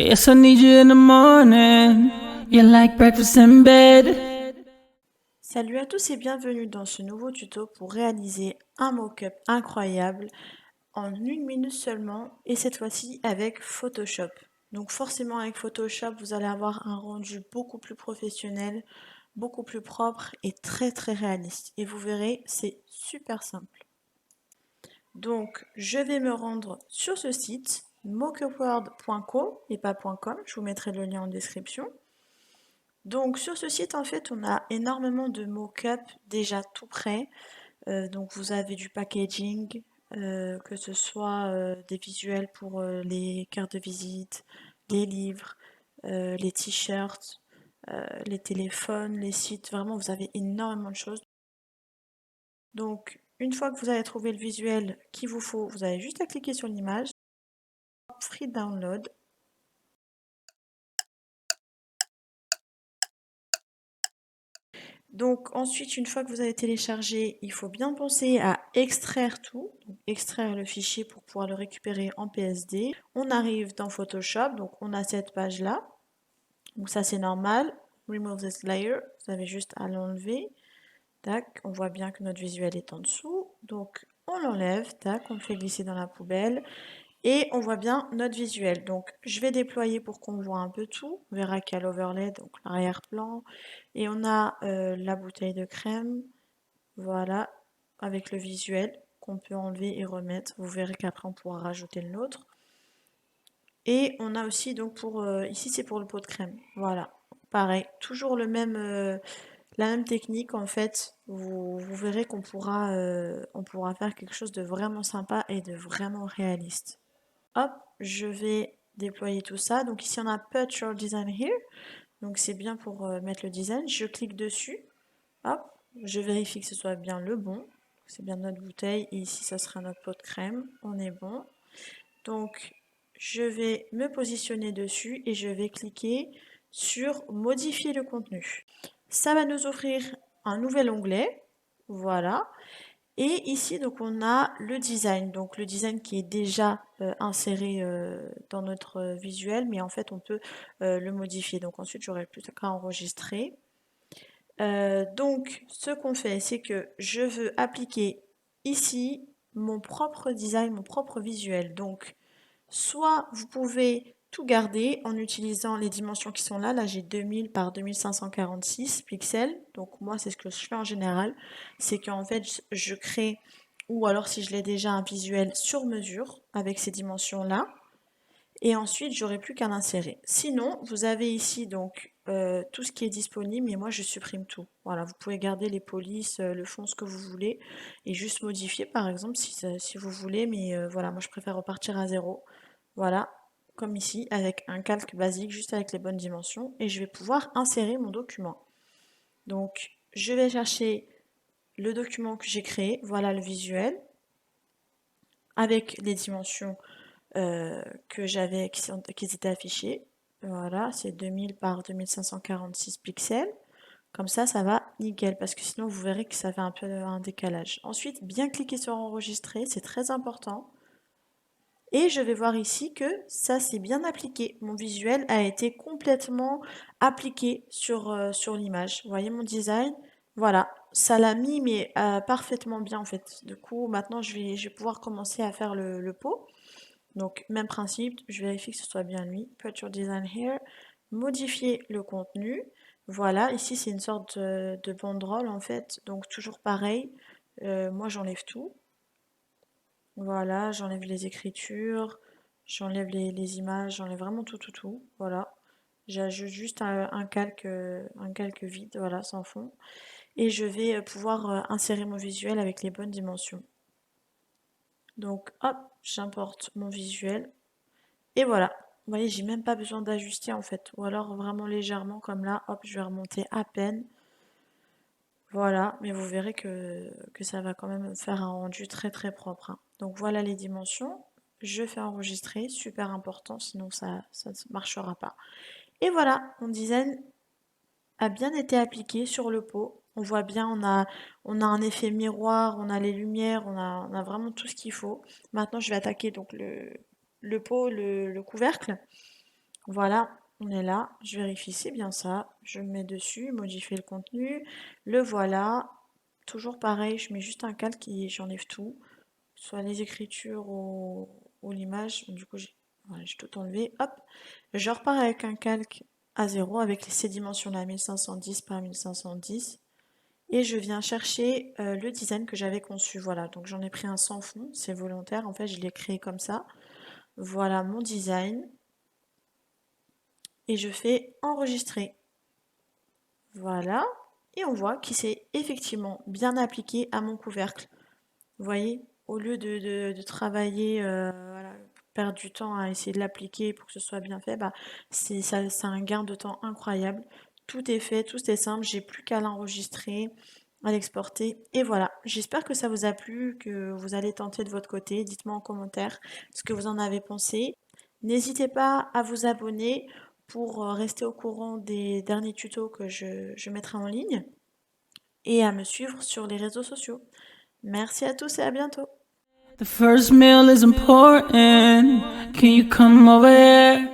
Yes, I need you in the morning. You like breakfast in bed. Salut à tous et bienvenue dans ce nouveau tuto pour réaliser un mock-up incroyable en 1 minute seulement et cette fois-ci avec Photoshop. Donc forcément avec Photoshop vous allez avoir un rendu beaucoup plus professionnel, beaucoup plus propre et très très réaliste. Et vous verrez, c'est super simple. Donc je vais me rendre sur ce site mockupworld.co et pas .com, je vous mettrai le lien en description. Donc sur ce site, en fait, on a énormément de mock-up déjà tout prêt. Donc vous avez du packaging, que ce soit des visuels pour les cartes de visite, les livres, les t-shirts, les téléphones, les sites. Vraiment, vous avez énormément de choses. Donc une fois que vous avez trouvé le visuel qu'il vous faut, vous avez juste à cliquer sur l'image, free download. Donc ensuite, une fois que vous avez téléchargé, il faut bien penser à extraire tout, donc extraire le fichier pour pouvoir le récupérer en PSD. On arrive dans Photoshop, donc on a cette page-là. Donc ça c'est normal. Remove this layer, vous avez juste à l'enlever. Tac, on voit bien que notre visuel est en dessous. Donc on l'enlève, tac, on le fait glisser dans la poubelle. Et on voit bien notre visuel. Donc je vais déployer pour qu'on voit un peu tout. On verra qu'il y a l'overlay, donc l'arrière-plan. Et on a la bouteille de crème, voilà, avec le visuel qu'on peut enlever et remettre. Vous verrez qu'après on pourra rajouter le nôtre. Et on a aussi donc pour ici c'est pour le pot de crème. Voilà, pareil, toujours la même technique en fait. Vous verrez on pourra faire quelque chose de vraiment sympa et de vraiment réaliste. Hop, je vais déployer tout ça. Donc ici on a Put Your Design Here. Donc c'est bien pour mettre le design. Je clique dessus. Hop, je vérifie que ce soit bien le bon. C'est bien notre bouteille. Et ici ça sera notre pot de crème. On est bon. Donc je vais me positionner dessus et je vais cliquer sur modifier le contenu. Ça va nous offrir un nouvel onglet. Voilà. Et ici, donc, on a le design. Donc, le design qui est déjà inséré dans notre visuel, mais en fait, on peut le modifier. Donc, ensuite, j'aurai plus qu'à enregistrer. Donc, ce qu'on fait, c'est que je veux appliquer ici mon propre design, mon propre visuel. Donc, soit vous pouvez tout garder en utilisant les dimensions qui sont là. Là, j'ai 2000 par 2546 pixels. Donc moi, c'est ce que je fais en général. C'est qu'en fait, je crée, ou alors si je l'ai déjà, un visuel sur mesure avec ces dimensions-là. Et ensuite, j'aurai plus qu'à l'insérer. Sinon, vous avez ici donc tout ce qui est disponible, mais moi je supprime tout. Voilà, vous pouvez garder les polices, le fond, ce que vous voulez, et juste modifier par exemple si vous voulez, mais voilà, moi je préfère repartir à zéro. Voilà, comme ici, avec un calque basique, juste avec les bonnes dimensions, et je vais pouvoir insérer mon document. Donc, je vais chercher le document que j'ai créé, voilà le visuel, avec les dimensions que j'avais, qui étaient affichées. Voilà, c'est 2000 par 2546 pixels. Comme ça va nickel, parce que sinon vous verrez que ça fait un peu un décalage. Ensuite, bien cliquer sur enregistrer, c'est très important. Et je vais voir ici que ça s'est bien appliqué. Mon visuel a été complètement appliqué sur l'image. Vous voyez mon design? Voilà, ça l'a mis mais parfaitement bien en fait. Du coup, maintenant je vais pouvoir commencer à faire le pot. Donc, même principe, je vérifie que ce soit bien lui. Put your design here. Modifier le contenu. Voilà, ici c'est une sorte de banderole en fait. Donc, toujours pareil. Moi, j'enlève tout. Voilà, j'enlève les écritures, j'enlève les images, j'enlève vraiment tout, tout, tout. Voilà. J'ajoute juste un calque vide, voilà, sans fond. Et je vais pouvoir insérer mon visuel avec les bonnes dimensions. Donc, hop, j'importe mon visuel. Et voilà. Vous voyez, j'ai même pas besoin d'ajuster en fait. Ou alors vraiment légèrement comme là, hop, je vais remonter à peine. Voilà, mais vous verrez que ça va quand même faire un rendu très très propre, hein. Donc voilà les dimensions. Je fais enregistrer, super important, sinon ça ne marchera pas. Et voilà, mon design a bien été appliqué sur le pot. On voit bien, on a un effet miroir, on a les lumières, on a vraiment tout ce qu'il faut. Maintenant, je vais attaquer donc le pot, le couvercle. Voilà, on est là. Je vérifie, c'est bien ça. Je mets dessus, modifier le contenu. Le voilà. Toujours pareil, je mets juste un calque et j'enlève tout. Soit les écritures ou l'image. Du coup, voilà, j'ai tout enlevé. Hop. Je repars avec un calque à 0 avec ces dimensions-là, 1510 par 1510. Et je viens chercher le design que j'avais conçu. Voilà, donc j'en ai pris un sans fond, c'est volontaire. En fait, je l'ai créé comme ça. Voilà mon design. Et je fais enregistrer. Voilà. Et on voit qu'il s'est effectivement bien appliqué à mon couvercle. Vous voyez, au lieu de travailler, voilà, perdre du temps à essayer de l'appliquer pour que ce soit bien fait, bah, c'est un gain de temps incroyable. Tout est fait, tout est simple, j'ai plus qu'à l'enregistrer, à l'exporter. Et voilà, j'espère que ça vous a plu, que vous allez tenter de votre côté. Dites-moi en commentaire ce que vous en avez pensé. N'hésitez pas à vous abonner pour rester au courant des derniers tutos que je mettrai en ligne et à me suivre sur les réseaux sociaux. Merci à tous et à bientôt. The first meal is important. Can you come over here?